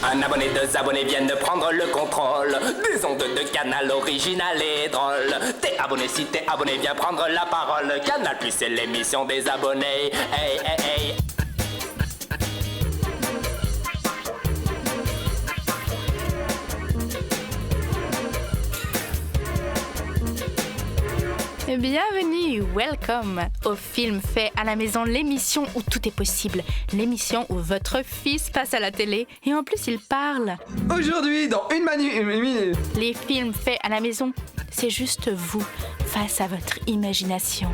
Un abonné, deux abonnés viennent de prendre le contrôle des ondes de Canal original et drôle. T'es abonné, si t'es abonné, viens prendre la parole. Canal+, c'est l'émission des abonnés. Hey, hey, hey. Bienvenue, welcome au Film fait à la maison, l'émission où tout est possible, l'émission où votre fils passe à la télé et en plus il parle. Aujourd'hui, dans une minute. Les films faits à la maison, c'est juste vous face à votre imagination.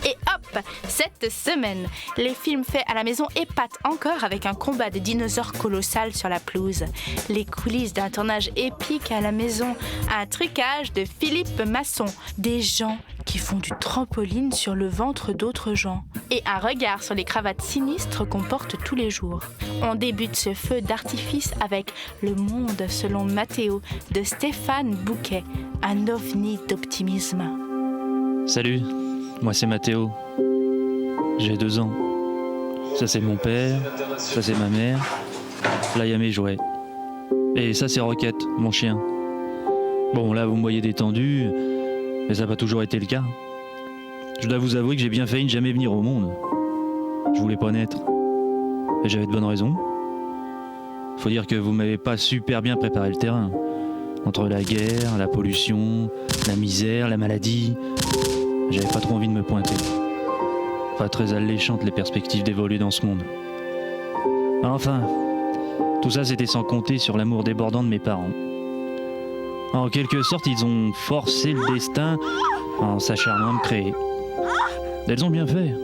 Et hop, cette semaine, les films faits à la maison épatent encore avec un combat de dinosaures colossal sur la pelouse, les coulisses d'un tournage épique à la maison, un trucage de Philippe Masson, des gens qui font du trampoline sur le ventre d'autres gens, et un regard sur les cravates sinistres qu'on porte tous les jours. On débute ce feu d'artifice avec Le Monde selon Mathéo de Stéphane Bouquet, un ovni d'optimisme. Salut, moi c'est Mathéo. J'ai 2 ans. Ça c'est mon père, ça c'est ma mère. Là il y a mes jouets. Et ça c'est Roquette, mon chien. Bon là vous me voyez détendu, mais ça n'a pas toujours été le cas. Je dois vous avouer que j'ai bien failli ne jamais venir au monde. Je voulais pas naître. Et j'avais de bonnes raisons. Faut dire que vous m'avez pas super bien préparé le terrain. Entre la guerre, la pollution, la misère, la maladie, j'avais pas trop envie de me pointer. Pas très alléchantes les perspectives d'évoluer dans ce monde. Enfin, tout ça c'était sans compter sur l'amour débordant de mes parents. En quelque sorte, ils ont forcé le destin en s'acharnant à me créer. Elles ont bien fait.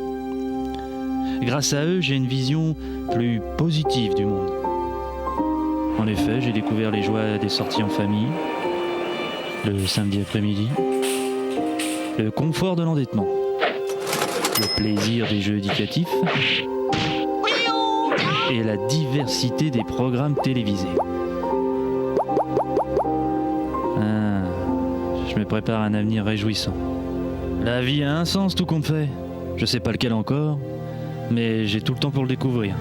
Grâce à eux, j'ai une vision plus positive du monde. En effet, j'ai découvert les joies des sorties en famille, le samedi après-midi, le confort de l'endettement, le plaisir des jeux éducatifs et la diversité des programmes télévisés. Je me prépare à un avenir réjouissant. La vie a un sens tout compte fait. Je sais pas lequel encore, mais j'ai tout le temps pour le découvrir.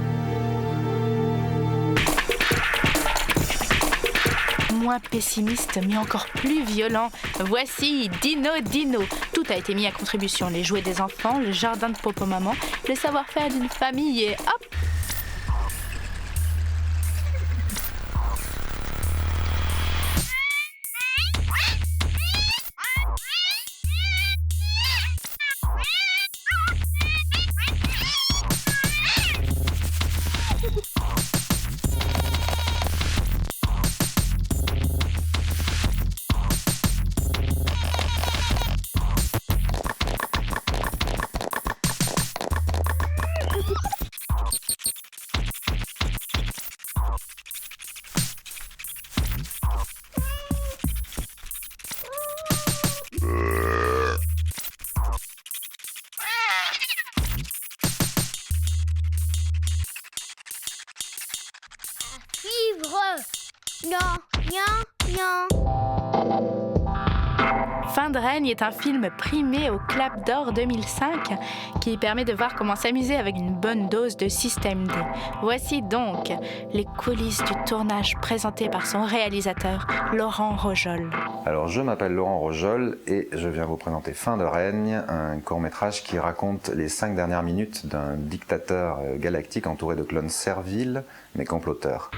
Moins pessimiste, mais encore plus violent. Voici Dino Dino. Tout a été mis à contribution. Les jouets des enfants, le jardin de Popo-Maman, le savoir-faire d'une famille et hop! Fin de règne est un film primé au Clap d'Or 2005 qui permet de voir comment s'amuser avec une bonne dose de système D. Voici donc les coulisses du tournage présentées par son réalisateur Laurent Rojol. Alors je m'appelle Laurent Rojol et je viens vous présenter Fin de règne, un court-métrage qui raconte les 5 dernières minutes d'un dictateur galactique entouré de clones serviles mais comploteurs.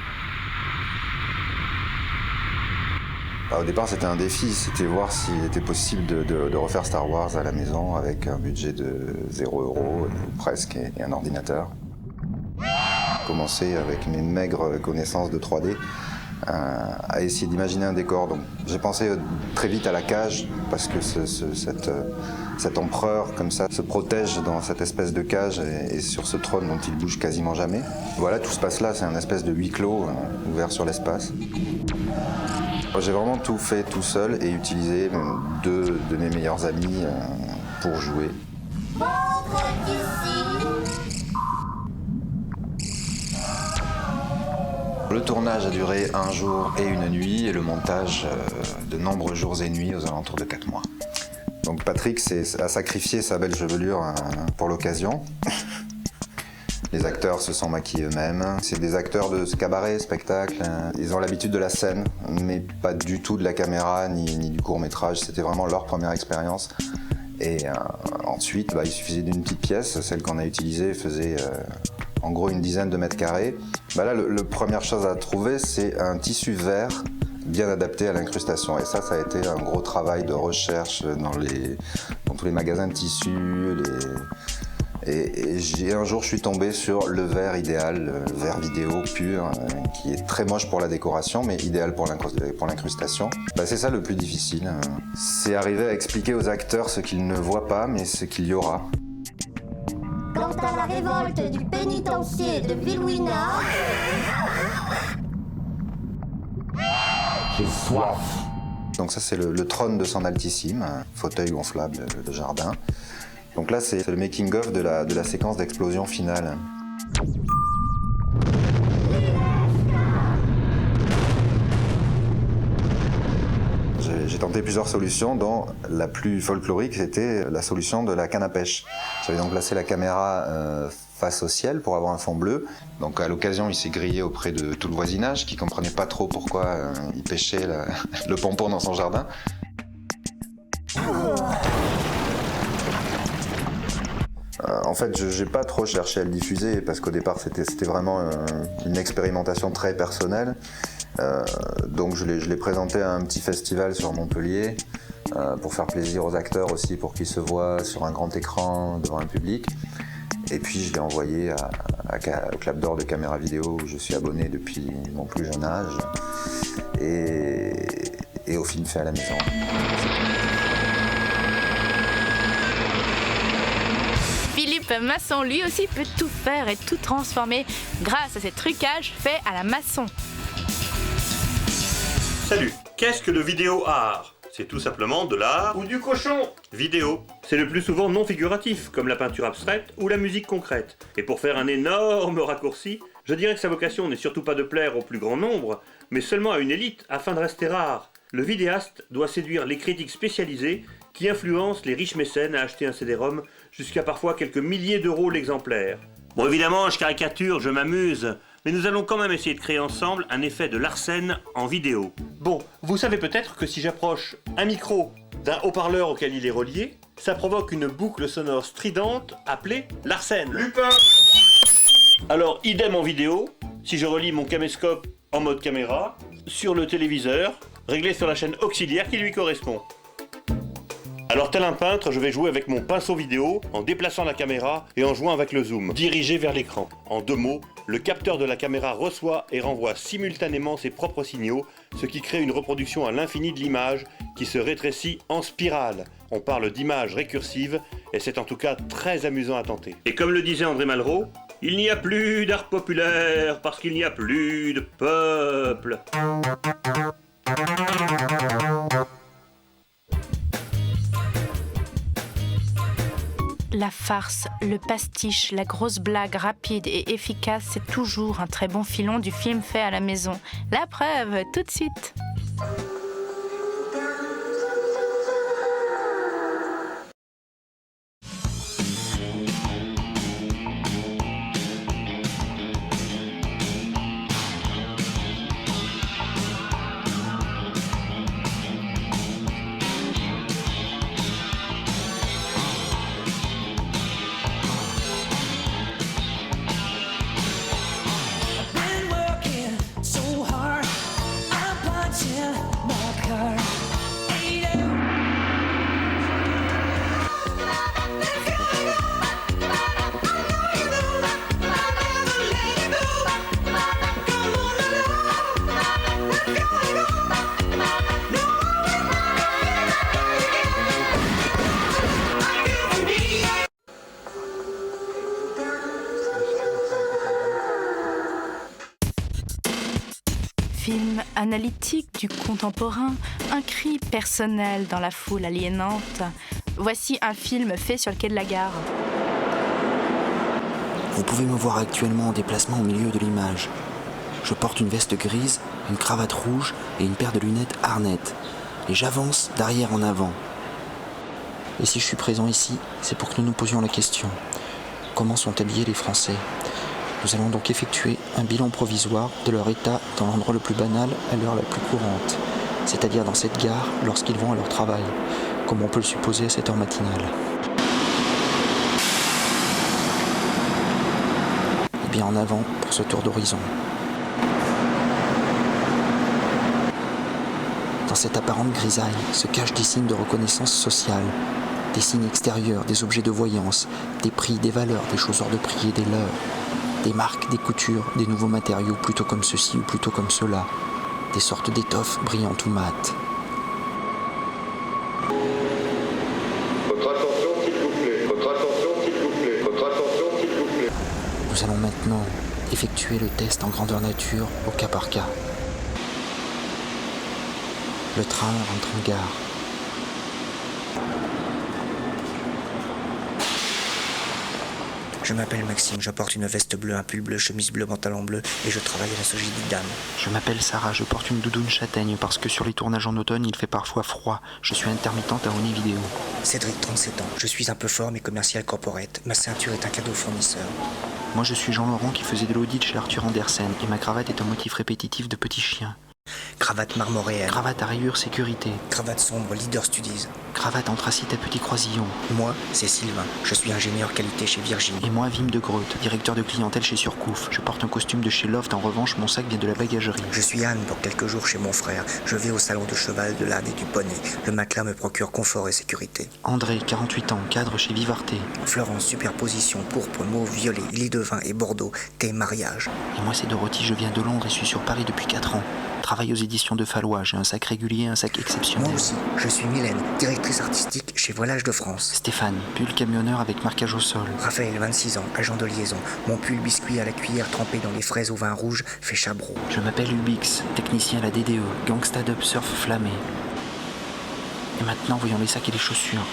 Au départ, c'était un défi, c'était voir s'il était possible de refaire Star Wars à la maison avec un budget de 0 €, ou presque, et un ordinateur. Commencer avec mes maigres connaissances de 3D à essayer d'imaginer un décor. Donc, j'ai pensé très vite à la cage, parce que cet empereur, comme ça, se protège dans cette espèce de cage et sur ce trône dont il bouge quasiment jamais. Voilà, tout se passe là, c'est un espèce de huis clos ouvert sur l'espace. J'ai vraiment tout fait tout seul et utilisé 2 de mes meilleurs amis pour jouer. Le tournage a duré 1 jour et 1 nuit et le montage de nombreux jours et nuits aux alentours de 4 mois. Donc Patrick a sacrifié sa belle chevelure pour l'occasion. Les acteurs se sont maquillés eux-mêmes. C'est des acteurs de cabaret, spectacle. Ils ont l'habitude de la scène, mais pas du tout de la caméra ni du court-métrage. C'était vraiment leur première expérience. Et ensuite, il suffisait d'une petite pièce. Celle qu'on a utilisée faisait en gros une dizaine de mètres carrés. Là, la première chose à trouver, c'est un tissu vert bien adapté à l'incrustation. Et ça a été un gros travail de recherche dans tous les magasins de tissus. Et un jour, je suis tombé sur le verre idéal, le verre vidéo pur, qui est très moche pour la décoration, mais idéal pour l'incrustation. C'est ça le plus difficile. C'est arriver à expliquer aux acteurs ce qu'ils ne voient pas, mais ce qu'il y aura. Quant à la révolte du pénitencier de Villouina... J'ai soif. Donc ça, c'est le trône de son Altissime, un fauteuil gonflable de jardin. Donc là, c'est le making-of de la séquence d'explosion finale. J'ai tenté plusieurs solutions, dont la plus folklorique, c'était la solution de la canne à pêche. J'avais donc placé la caméra face au ciel pour avoir un fond bleu. Donc à l'occasion, il s'est grillé auprès de tout le voisinage qui ne comprenait pas trop pourquoi il pêchait le pompon dans son jardin. En fait, je n'ai pas trop cherché à le diffuser parce qu'au départ, c'était vraiment une expérimentation très personnelle. Donc je l'ai présenté à un petit festival sur Montpellier pour faire plaisir aux acteurs aussi, pour qu'ils se voient sur un grand écran devant un public. Et puis je l'ai envoyé au Club d'Or de Caméra Vidéo où je suis abonné depuis mon plus jeune âge et au film fait à la maison. Philippe Masson, lui aussi, peut tout faire et tout transformer grâce à ses trucages faits à la maçon. Salut, qu'est-ce que le vidéo art ? C'est tout simplement de l'art ou du cochon. Vidéo, c'est le plus souvent non figuratif, comme la peinture abstraite ou la musique concrète. Et pour faire un énorme raccourci, je dirais que sa vocation n'est surtout pas de plaire au plus grand nombre, mais seulement à une élite afin de rester rare. Le vidéaste doit séduire les critiques spécialisés qui influencent les riches mécènes à acheter un CD-ROM jusqu'à parfois quelques milliers d'euros l'exemplaire. Bon, évidemment, je caricature, je m'amuse, mais nous allons quand même essayer de créer ensemble un effet de Larsen en vidéo. Bon, vous savez peut-être que si j'approche un micro d'un haut-parleur auquel il est relié, ça provoque une boucle sonore stridente appelée Larsen. Lupin. Alors, idem en vidéo, si je relie mon caméscope en mode caméra sur le téléviseur, réglé sur la chaîne auxiliaire qui lui correspond. Alors tel un peintre, je vais jouer avec mon pinceau vidéo en déplaçant la caméra et en jouant avec le zoom, dirigé vers l'écran. En 2 mots, le capteur de la caméra reçoit et renvoie simultanément ses propres signaux, ce qui crée une reproduction à l'infini de l'image qui se rétrécit en spirale. On parle d'image récursive et c'est en tout cas très amusant à tenter. Et comme le disait André Malraux, il n'y a plus d'art populaire parce qu'il n'y a plus de peuple. La farce, le pastiche, la grosse blague rapide et efficace, c'est toujours un très bon filon du film fait à la maison. La preuve, tout de suite. Film analytique du contemporain, un cri personnel dans la foule aliénante. Voici un film fait sur le quai de la gare. Vous pouvez me voir actuellement en déplacement au milieu de l'image. Je porte une veste grise, une cravate rouge et une paire de lunettes Arnett. Et j'avance d'arrière en avant. Et si je suis présent ici, c'est pour que nous nous posions la question. Comment sont habillés les Français? Nous allons donc effectuer un bilan provisoire de leur état dans l'endroit le plus banal à l'heure la plus courante, c'est-à-dire dans cette gare lorsqu'ils vont à leur travail, comme on peut le supposer à cette heure matinale. Et bien en avant pour ce tour d'horizon. Dans cette apparente grisaille se cachent des signes de reconnaissance sociale, des signes extérieurs, des objets de voyance, des prix, des valeurs, des chausseurs de prix et des leurs, des marques, des coutures, des nouveaux matériaux plutôt comme ceci ou plutôt comme cela, des sortes d'étoffes brillantes ou mates. Votre attention s'il vous plaît, votre attention s'il vous plaît, votre attention s'il vous plaît. Nous allons maintenant effectuer le test en grandeur nature au cas par cas. Le train rentre en gare. Je m'appelle Maxime, je porte une veste bleue, un pull bleu, chemise bleue, pantalon bleu et je travaille à la Société d'âme. Je m'appelle Sarah, je porte une doudoune châtaigne parce que sur les tournages en automne, il fait parfois froid. Je suis intermittente à Oni Vidéo. Cédric, 37 ans. Je suis un peu fort mais commercial corporate. Ma ceinture est un cadeau fournisseur. Moi je suis Jean-Laurent qui faisait de l'audit chez Arthur Andersen et ma cravate est un motif répétitif de petit chien. Cravate marmoréenne. Cravate à rayures sécurité. Cravate sombre, Leader Studies. Cravate anthracite à petits croisillons. Moi, c'est Sylvain. Je suis ingénieur qualité chez Virginie. Et moi, Wim de Groot, directeur de clientèle chez Surcouf. Je porte un costume de chez Loft, en revanche, mon sac vient de la bagagerie. Je suis Anne pour quelques jours chez mon frère. Je vais au salon de cheval, de l'âne et du poney. Le matelas me procure confort et sécurité. André, 48 ans, cadre chez Vivarté. Florence, superposition, pourpre, mauve, violet, lit de vin et Bordeaux. Thé, mariage. Et moi, c'est Dorothy, je viens de Londres et suis sur Paris depuis 4 ans. Travaille aux éditions de Fallois, j'ai un sac régulier, un sac exceptionnel. Moi aussi, je suis Mylène, directrice artistique chez Voilage de France. Stéphane, pull camionneur avec marquage au sol. Raphaël, 26 ans, agent de liaison. Mon pull biscuit à la cuillère trempé dans les fraises au vin rouge fait Chabreau. Je m'appelle Ubix, technicien à la DDE, gangsta dub surf flammé. Et maintenant, voyons les sacs et les chaussures.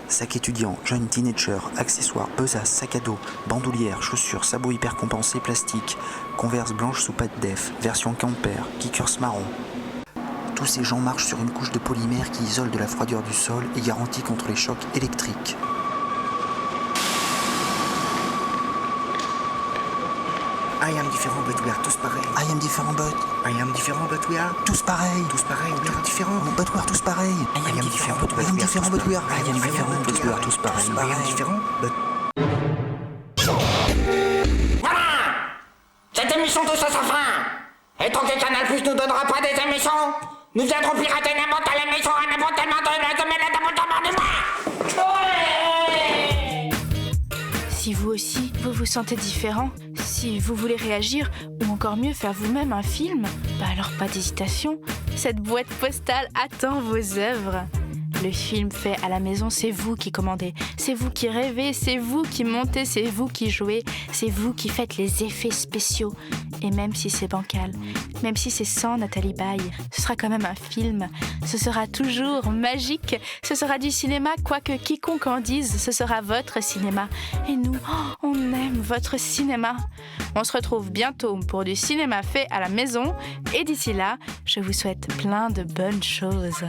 Sac étudiant, jeune teenager, accessoires, besace, sac à dos, bandoulière, chaussures, sabots hyper compensés, plastique, converse blanche sous patte def, version camper, kickers marron. Tous ces gens marchent sur une couche de polymère qui isole de la froideur du sol et garantit contre les chocs électriques. I am différent but we are tous pareils. I am different but... I am différent but we are... Tous pareils. Tous pareils, we are différents. But we are tous pareils. I am différent but we are... I am different but we are... I am different but we are tous pareils. I am différent but... Voilà! Cette émission touche à sa fin! Et tant que Canal Plus nous donnera pas des émissions, nous viendrons pirater n'importe quelle émission à n'importe quel moment de la semaine à n'importe quel moment du mois! Si vous aussi, vous vous sentez différent, si vous voulez réagir, ou encore mieux faire vous-même un film, bah alors pas d'hésitation, cette boîte postale attend vos œuvres. Le film fait à la maison, c'est vous qui commandez, c'est vous qui rêvez, c'est vous qui montez, c'est vous qui jouez, c'est vous qui faites les effets spéciaux. Et même si c'est bancal, même si c'est sans Nathalie Baye, ce sera quand même un film. Ce sera toujours magique, ce sera du cinéma, quoique quiconque en dise, ce sera votre cinéma. Et nous, on aime votre cinéma. On se retrouve bientôt pour du cinéma fait à la maison. Et d'ici là, je vous souhaite plein de bonnes choses.